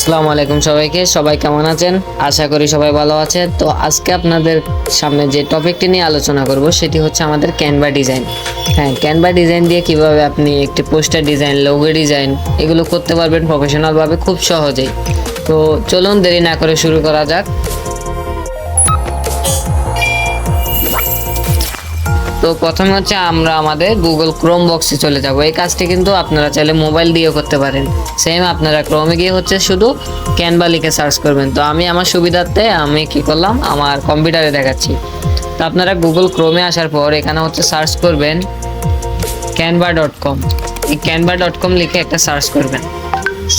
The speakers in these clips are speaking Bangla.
আসসালামু আলাইকুম সবাইকে। সবাই কেমন আছেন? আশা করি সবাই ভালো আছে। তো আজকে আপনাদের সামনে যে টপিকটি নিয়ে আলোচনা করব সেটি হচ্ছে আমাদের ক্যানভা ডিজাইন। হ্যাঁ, ক্যানভা ডিজাইন দিয়ে কিভাবে আপনি একটি পোস্টার ডিজাইন, লোগো ডিজাইন এগুলো করতে পারবেন প্রফেশনালভাবে খুব সহজেই। তো চলুন দেরি না করে শুরু করা যাক। তো প্রথমে হচ্ছে আমরা আমাদের গুগল ক্রোম বক্সে চলে যাব। এই কাজটি কিন্তু আপনারা চাইলে মোবাইল দিয়েও করতে পারেন। সেম আপনারা ক্রোমে গিয়ে হচ্ছে শুধু ক্যানভা লিখে সার্চ করবেন। তো আমি আমার সুবিধার্থে আমি কি করলাম, আমার কম্পিউটারে দেখাচ্ছি। তো আপনারা গুগল ক্রোমে আসার পর এখানে হচ্ছে সার্চ করবেন canva.com। এই canva.com লিখে একটা সার্চ করবেন।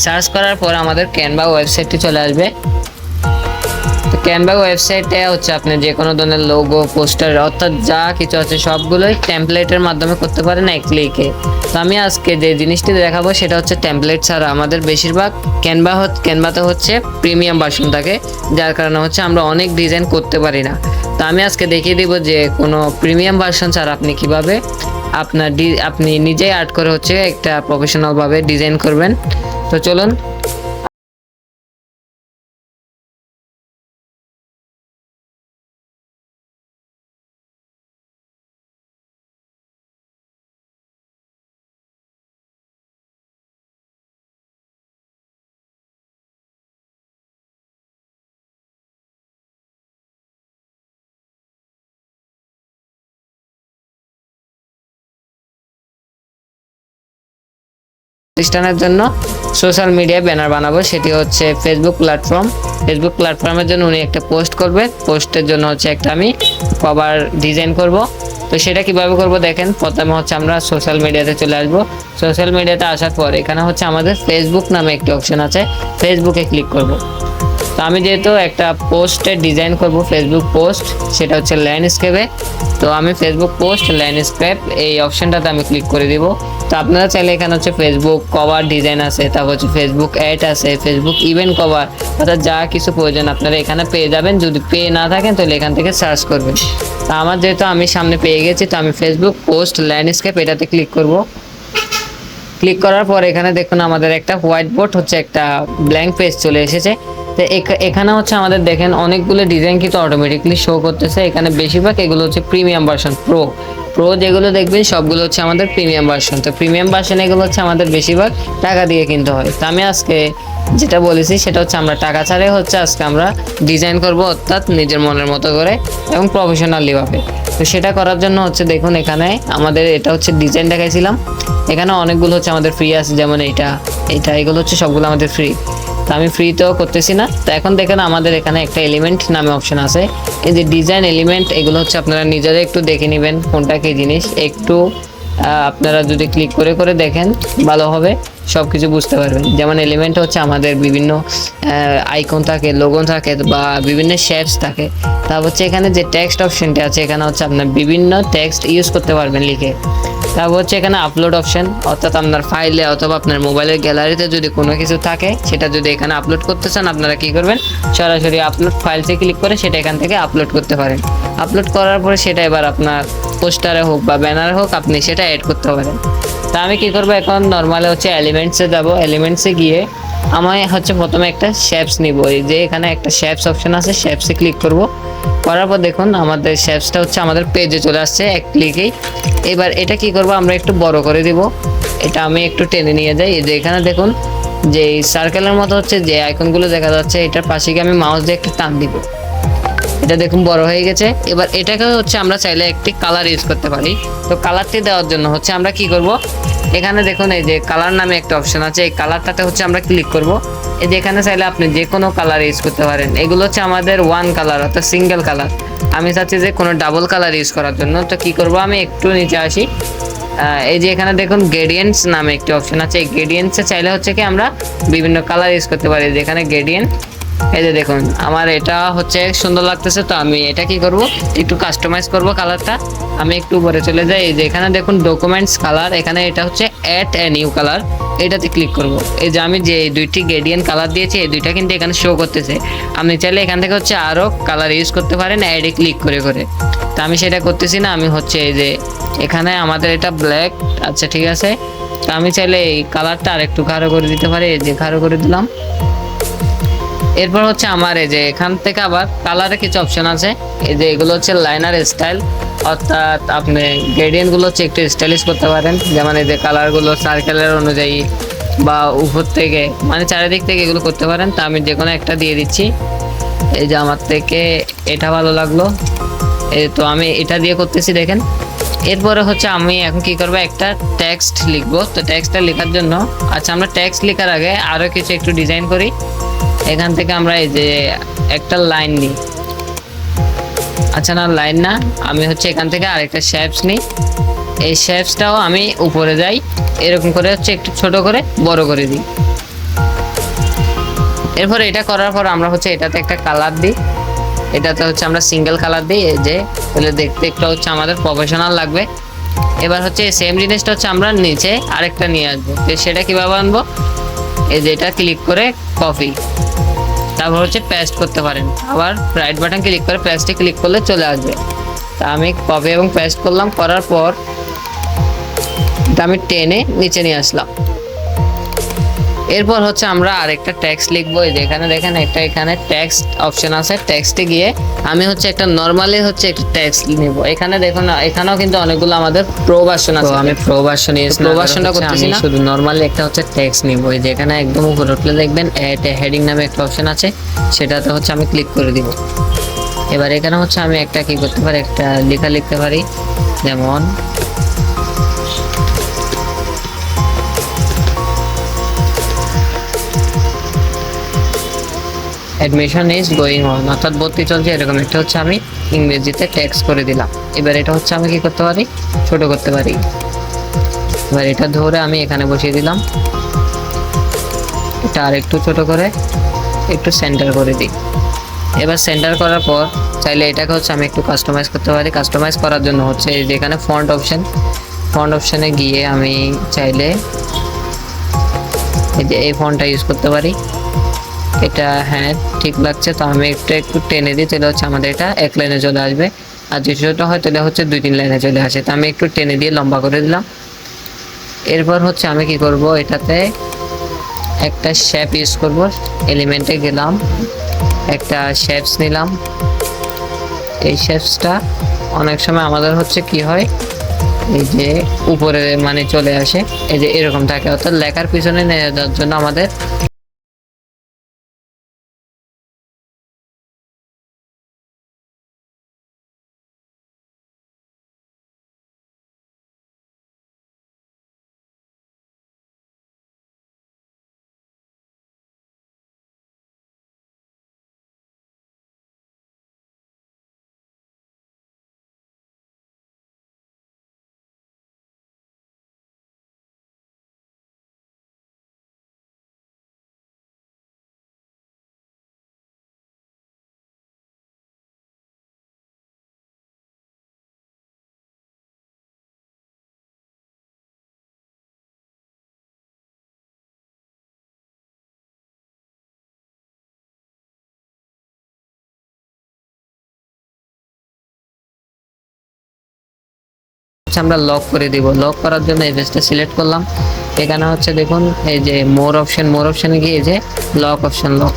সার্চ করার পর আমাদের ক্যানভা ওয়েবসাইটটি চলে আসবে। তো ক্যানভা ওয়েবসাইটে হচ্ছে আপনি যে কোনো ধরনের লোগো, পোস্টার অর্থাৎ যা কিছু আছে সবগুলোই টেমপ্লেটের মাধ্যমে করতে পারেন এক ক্লিকে। তো আমি আজকে যে জিনিসটি দেখাবো সেটা হচ্ছে টেমপ্লেট ছাড়া। আমাদের বেশিরভাগ ক্যানভাতে হচ্ছে প্রিমিয়াম ভার্সন থাকে, যার কারণে হচ্ছে আমরা অনেক ডিজাইন করতে পারি না। তো আমি আজকে দেখিয়ে দিব যে কোনো প্রিমিয়াম ভার্সন ছাড়া আপনি কিভাবে আপনি নিজেই আর্ট করে হচ্ছে একটা প্রফেশনালভাবে ডিজাইন করবেন। তো চলুন। প্রতিষ্ঠানের জন্য সোশ্যাল মিডিয়া ব্যানার বানাবো, সেটি হচ্ছে ফেসবুক প্ল্যাটফর্মের জন্য উনি একটা পোস্ট করবে। পোস্টের জন্য হচ্ছে একটা আমি কভার ডিজাইন করব। তো সেটা কিভাবে করব দেখেন। প্রথমে হচ্ছে আমরা সোশ্যাল মিডিয়াতে চলে আসব। সোশ্যাল মিডিয়াতে আসার পর এখানে হচ্ছে আমাদের ফেসবুক নামে একটি অপশন আছে, ফেসবুকে ক্লিক করব। তো আমি যেহেতু একটা পোস্টের ডিজাইন করব, ফেসবুক পোস্ট, সেটা হচ্ছে ল্যান্ডস্কেপে। তো আমি ফেসবুক পোস্ট ল্যান্ডস্কেপ এই অপশনটাতে আমি ক্লিক করে দিব। তো আপনারা চাইলে এখানে হচ্ছে ফেসবুক কভার ডিজাইন আছে, তারপর হচ্ছে ফেসবুক অ্যাড আছে, ফেসবুক ইভেন্ট কভার, অর্থাৎ যা কিছু প্রয়োজন আপনারা এখানে পেয়ে যাবেন। যদি পেয়ে না থাকেন তাহলে এখান থেকে সার্চ করবেন। তো আমার যেহেতু আমি সামনে পেয়ে গেছি, তো আমি ফেসবুক পোস্ট ল্যান্ডস্কেপ এটাতে ক্লিক করব। ক্লিক করার পর এখানে দেখুন আমাদের একটা হোয়াইট বোর্ড হচ্ছে একটা ব্ল্যাঙ্ক পেজ চলে এসেছে। তো এখানে হচ্ছে আমাদের দেখেন অনেকগুলো ডিজাইন কিন্তু অটোমেটিকলি শো করতেছে। এখানে বেশিরভাগ এগুলো হচ্ছে প্রিমিয়াম ভার্সন, প্রো যেগুলো দেখবেন সবগুলো হচ্ছে আমাদের প্রিমিয়াম ভার্সন। তো প্রিমিয়াম ভার্সন এগুলো হচ্ছে আমাদের বেশিরভাগ টাকা দিয়ে কিনতে হয়। তো আমি আজকে যেটা বলেছি সেটা হচ্ছে আমরা টাকা ছাড়াই হচ্ছে আজকে আমরা ডিজাইন করব, অর্থাৎ নিজের মনের মতো করে এবং প্রফেশনালি ভাবে। তো সেটা করার জন্য হচ্ছে দেখুন এখানে আমাদের এটা হচ্ছে ডিজাইন দেখাইছিলাম। এখানে অনেকগুলো হচ্ছে আমাদের ফ্রি আছে, যেমন এগুলো হচ্ছে সবগুলো আমাদের ফ্রি। তো আমি ফ্রিতেও করতেছি না। তো এখন দেখেন আমাদের এখানে একটা এলিমেন্ট নামে অপশন আছে। এই যে ডিজাইন এলিমেন্ট, এগুলো হচ্ছে আপনারা নিজেরা একটু দেখে নেবেন কোনটা কি জিনিস। একটু আপনারা যদি ক্লিক করে করে দেখেন ভালো হবে, সব কিছু বুঝতে পারবেন। যেমন এলিমেন্ট হচ্ছে আমাদের বিভিন্ন আইকন থাকে, লোগো থাকে বা বিভিন্ন শেপস থাকে। তারপর হচ্ছে এখানে যে টেক্সট অপশনটি আছে, এখানে হচ্ছে আপনার বিভিন্ন টেক্সট ইউজ করতে পারবেন লিখে। তারপর হচ্ছে এখানে আপলোড অপশন, অর্থাৎ আপনার ফাইলে অথবা আপনার মোবাইলের গ্যালারিতে যদি কোনো কিছু থাকে সেটা যদি এখানে আপলোড করতে চান, আপনারা কি করবেন, সরাসরি আপলোড ফাইলসে ক্লিক করে সেটা এখান থেকে আপলোড করতে পারেন। আপলোড করার পরে সেটা এবার আপনার পোস্টারে হোক বা ব্যানারে হোক আপনি সেটা অ্যাড করতে পারেন। তা আমি কি করবো, এখন নর্মালি হচ্ছে এলিমেন্টসে যাব। এলিমেন্টসে গিয়ে আমি হচ্ছে প্রথমে একটা শেপস নিব। এই যে এখানে একটা শেপস অপশন আছে, শেপসে ক্লিক করব। করার পর দেখুন আমাদের শেপসটা হচ্ছে আমাদের পেজে চলে আসছে এক ক্লিকেই। এবার এটা কি করব, আমরা একটু বড় করে দিব। এটা আমি একটু টেনে নিয়ে যাই। এই যে এখানে দেখুন যে সার্কেলের মতো হচ্ছে যে আইকনগুলো দেখা যাচ্ছে, এটার পাশে গিয়ে আমি মাউস দিয়ে একটু টান দিব। এটা দেখুন বড় হয়ে গেছে। এবার এটাকে হচ্ছে আমরা চাইলে একটি কালার ইউজ করতে পারি। তো কালারটি দেওয়ার জন্য হচ্ছে আমরা কি করব, এখানে দেখুন এই যে কালার নামে একটা অপশন আছে, এই কালারটাতে হচ্ছে আমরা ক্লিক করব। এই যে এখানে চাইলে আপনি যে কোনো কালার ইউজ করতে পারেন। এগুলো হচ্ছে আমাদের ওয়ান কালার, অর্থাৎ সিঙ্গেল কালার। আমি চাচ্ছি যে কোনো ডাবল কালার ইউজ করার জন্য। তো কি করব, আমি একটু নিচে আসি। এই যে এখানে দেখুন গ্রেডিয়েন্টস নামে একটি অপশন আছে। এই গ্রেডিয়েন্টসে চাইলে হচ্ছে কি আমরা বিভিন্ন কালার ইউজ করতে পারি। যেখানে গ্রেডিয়েন্ট, এই যে দেখুন আমার এটা হচ্ছে সুন্দর লাগতেছে। তো আমি এটা কি করব, একটু কাস্টমাইজ করব কালারটা। আমি একটু উপরে চলে যাই। এই যে এখানে দেখুন ডকুমেন্টস কালার, এখানে এটা হচ্ছে অ্যাড এ নিউ কালার, এটাতে ক্লিক করব। এই যে আমি যে দুইটি গ্রেডিয়েন্ট কালার দিয়েছি এই দুইটা কিন্তু এখানে শো করতেছে। আপনি চাইলে এখান থেকে হচ্ছে আরও কালার ইউজ করতে পারেন অ্যাডে ক্লিক করে করে। তো আমি সেটা করতেছি না, আমি হচ্ছে এই যে এখানে আমাদের এটা ব্ল্যাক, আচ্ছা ঠিক আছে। তো আমি চাইলে এই কালারটা আর একটু গাঢ় করে দিতে পারি। এই যে গাঢ় করে দিলাম। এরপর হচ্ছে আমার এই যে এখান থেকে আবার কালারে কিছু অপশন আছে। এই যে এগুলো হচ্ছে লাইনার স্টাইল, অর্থাৎ আপনি গ্রেডিয়েন্ট গুলো হচ্ছে একটু স্টাইলিশ করতে পারেন। যেমন এই যে কালার গুলো সার্কেলের অনুযায়ী বা উপর থেকে মানে চারিদিক থেকে এগুলো করতে পারেন। তা আমি যে কোনো একটা দিয়ে দিচ্ছি। এই যে আমার থেকে এটা ভালো লাগলো, এই তো আমি এটা দিয়ে করতেছি দেখেন। এরপরে হচ্ছে আমি এখন কি করবো, একটা টেক্সট লিখবো। তো টেক্সটটা লেখার জন্য আচ্ছা আমরা টেক্সট লেখার আগে আরো কিছু একটু ডিজাইন করি। এখান থেকে আমরা এই যে একটা লাইন নিই, আচ্ছা না লাইন না, আমি হচ্ছে এখান থেকে আরেকটা শেপস নিই। এই শেপসটাও আমি উপরে যাই, এরকম করে হচ্ছে একটু ছোট করে বড় করে দিই। এরপর এটা করার পর আমরা হচ্ছে এটাতে একটা কালার দিই। এটাতে হচ্ছে আমরা সিঙ্গেল কালার দিই, এই যে তাহলে দেখতে একটু হচ্ছে আমাদের প্রফেশনাল লাগবে। এবার হচ্ছে সেম জিনিসটা হচ্ছে আমরা নিচে আরেকটা নিয়ে আসবো। তো সেটা কিভাবে আনবো, এই যে এটা ক্লিক করে কপি, তারপর হচ্ছে পেস্ট করতে পারেন। আবার রাইট বাটন ক্লিক করে পেস্টে ক্লিক করলে চলে আসবে। তা আমি কপি এবং পেস্ট করলাম, করার পর এটা আমি টেনে নিচে নিয়ে আসলাম। এরপর হচ্ছে আমরা আরেকটা টেক্সট লিখবো। এই যে এখানে দেখেন একটা এখানে টেক্সট অপশন আছে, টেক্সটে গিয়ে আমি হচ্ছে একটা নরমালি হচ্ছে একটা টেক্সট নিব। এখানে দেখুন এখানেও কিন্তু অনেকগুলো আমাদের প্রো ভার্সন আছে, আমি প্রো ভার্সন ইউজ প্রো ভার্সনটা করতেছি না, শুধু নরমালি একটা হচ্ছে টেক্সট নিব। এই যে এখানে একদম উপরে উঠলে দেখবেন হেডিং নামে একটা অপশন আছে, সেটাতে হচ্ছে আমি ক্লিক করে দিব। এবার এখানে হচ্ছে আমি একটা কি করতে পারি, একটা লেখা লিখতে পারি, যেমন অ্যাডমিশন ইজ গোয়িং অন, অর্থাৎ ভর্তি চলছে, এরকম একটা হচ্ছে আমি ইংরেজিতে টেক্সট করে দিলাম। এবার এটা হচ্ছে আমি কি করতে পারি, ছোট করতে পারি। এবার এটা ধরে আমি এখানে বসিয়ে দিলাম, এটা আর একটু ছোট করে একটু সেন্টার করে দিই। এবার সেন্টার করার পর চাইলে এটাকে হচ্ছে আমি একটু কাস্টমাইজ করতে পারি। কাস্টমাইজ করার জন্য হচ্ছে এই যে এখানে ফন্ট অপশন, ফন্ট অপশনে গিয়ে আমি চাইলে এই যে এই ফন্টটা ইউজ করতে পারি। এটা হ্যাঁ ঠিক লাগছে, তো আমি একটু টেনে দিই, তাহলে হচ্ছে আমাদের এটা এক লাইনে চলে আসবে। আর যে ছোটো হয় তাহলে হচ্ছে 2-3 লাইনে চলে আসে। তো আমি একটু টেনে দিয়ে লম্বা করে দিলাম। এরপর হচ্ছে আমি কি করব, এটাতে একটা শেপ ইউজ করব। এলিমেন্টে গেলাম, একটা শেপস নিলাম। এই শেপসটা অনেক সময় আমাদের হচ্ছে কি হয়, এই যে উপরে মানে চলে আসে, এই যে এরকম থাকে, অর্থাৎ লেখার পিছনে নিয়ে যাওয়ার জন্য আমাদের আমরা লক করে দিব। লক করার জন্য এই পেজটা সিলেক্ট করলাম। এখানে হচ্ছে দেখুন এই যে মোর অপশন, মোর অপশনে গিয়ে এই যে লক অপশন, লক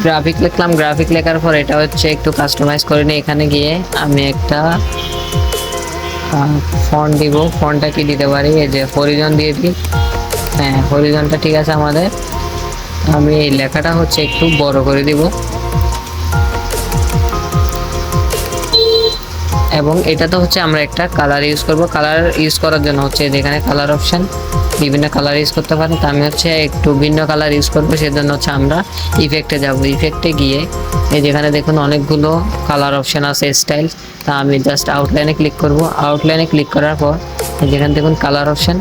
গ্রাফিক লিখলাম। গ্রাফিক লেখার পর এটা হচ্ছে একটু কাস্টমাইজ করে নিই। এখানে গিয়ে আমি একটা ফন্ট দিব। ফন্টটা কি দিতে পারি, এই যে হরিজন দিয়ে দিই। হ্যাঁ হরিজনটা ঠিক আছে আমাদের। আমি এই লেখাটা হচ্ছে একটু বড় করে দিব, এবং এটাতে হচ্ছে আমরা একটা কালার ইউজ করব। কালার ইউজ করার জন্য হচ্ছে যেখানে কালার অপশন, বিভিন্ন কালার ইউজ করতে পারি। তো আমি হচ্ছে একটু ভিন্ন কালার ইউজ করবো, সেজন্য হচ্ছে আমরা ইফেক্টে যাব। ইফেক্টে গিয়ে এই যেখানে দেখুন অনেকগুলো কালার অপশন আছে, স্টাইল। তা আমি জাস্ট আউটলাইনে ক্লিক করব। আউটলাইনে ক্লিক করার পর যেখানে দেখুন কালার অপশন,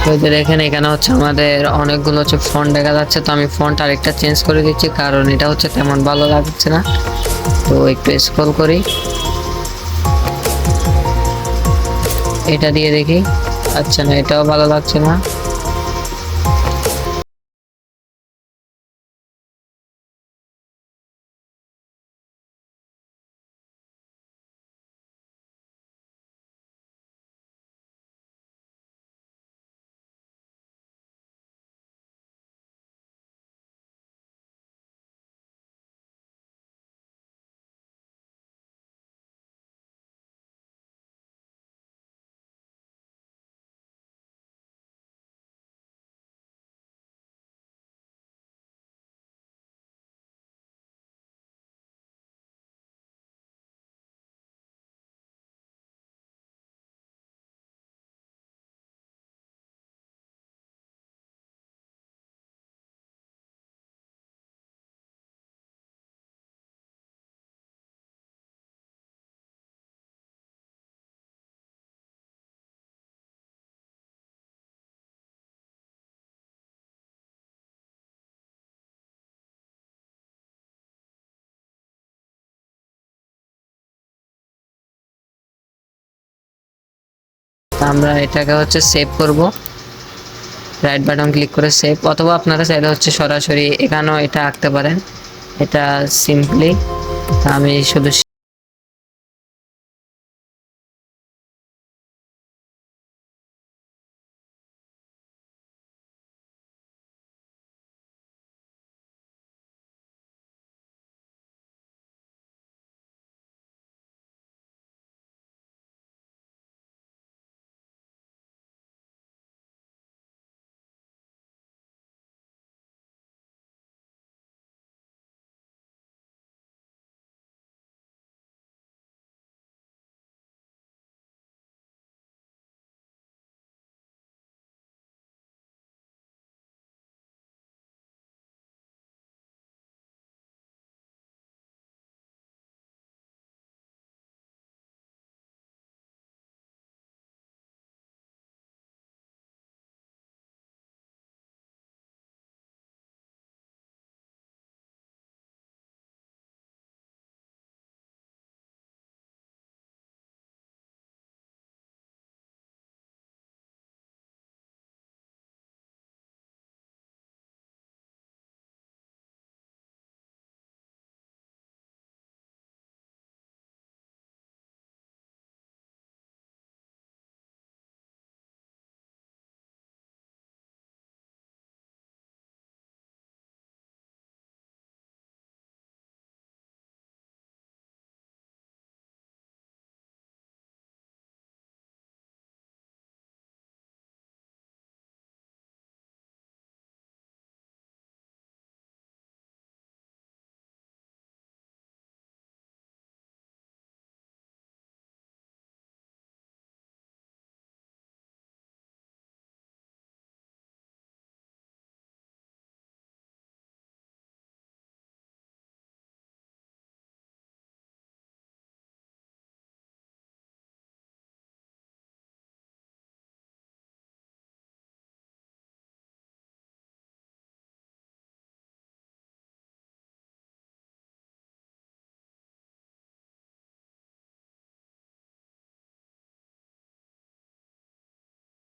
তো এই যে দেখেন এখানে হচ্ছে আমাদের অনেকগুলো হচ্ছে ফন্ট দেখা যাচ্ছে। তো আমি ফন্ট আরেকটা চেঞ্জ করে দিচ্ছি, কারণ এটা হচ্ছে তেমন ভালো লাগছে না। তো একটু স্ক্রল করি, এটা দিয়ে দেখি। আচ্ছা না, এটাও ভালো লাগছে না। আমরা এটাকে হচ্ছে সেভ করব, রাইট বাটন ক্লিক করে সেভ, অথবা আপনারা চাইলে হচ্ছে সরাসরি এখানেও এটা আঁকতে পারেন। এটা সিম্পলি আমি শুধু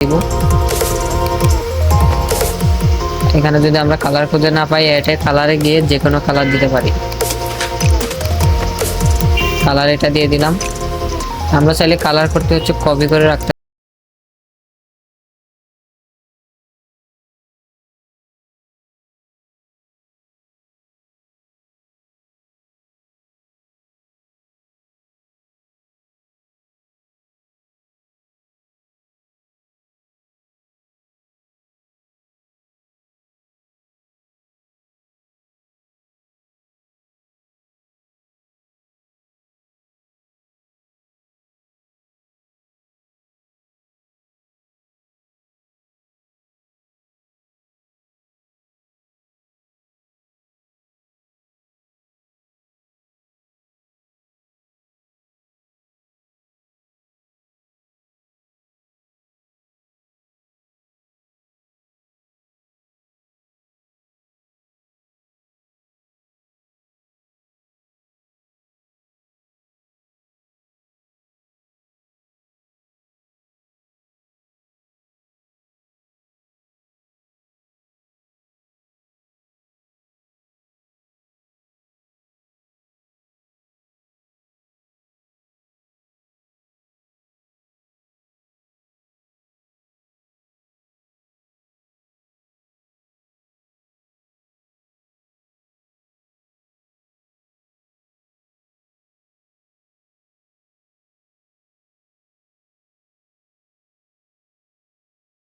দিব। এখানে যদি আমরা কালার খুঁজে না পাই, এটা কালারে গিয়ে যে কোনো কালার দিতে পারি। কালার এটা দিয়ে দিলাম। আমরা চাইলে কালার করতে হচ্ছে কপি করে রাখতে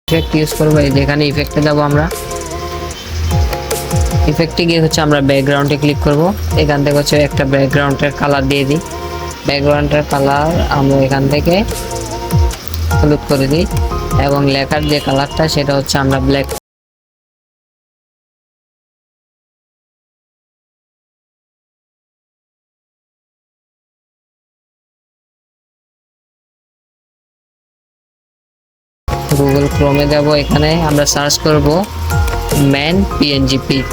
ইফেক্ট ইউজ করবো। যেখানে ইফেক্টে যাবো আমরা, ইফেক্টে গিয়ে হচ্ছে আমরা ব্যাকগ্রাউন্ডে ক্লিক করব। এখান থেকে হচ্ছে একটা ব্যাকগ্রাউন্ডের কালার দিয়ে দিই। ব্যাকগ্রাউন্ডের কালার আমরা এখান থেকে হলুদ করে দিই এবং লেখার যে কালারটা সেটা হচ্ছে আমরা ব্ল্যাক। গুগল ক্রোমে যাব, এখানে আমরা সার্চ করব ম্যান পিএনজি পিক।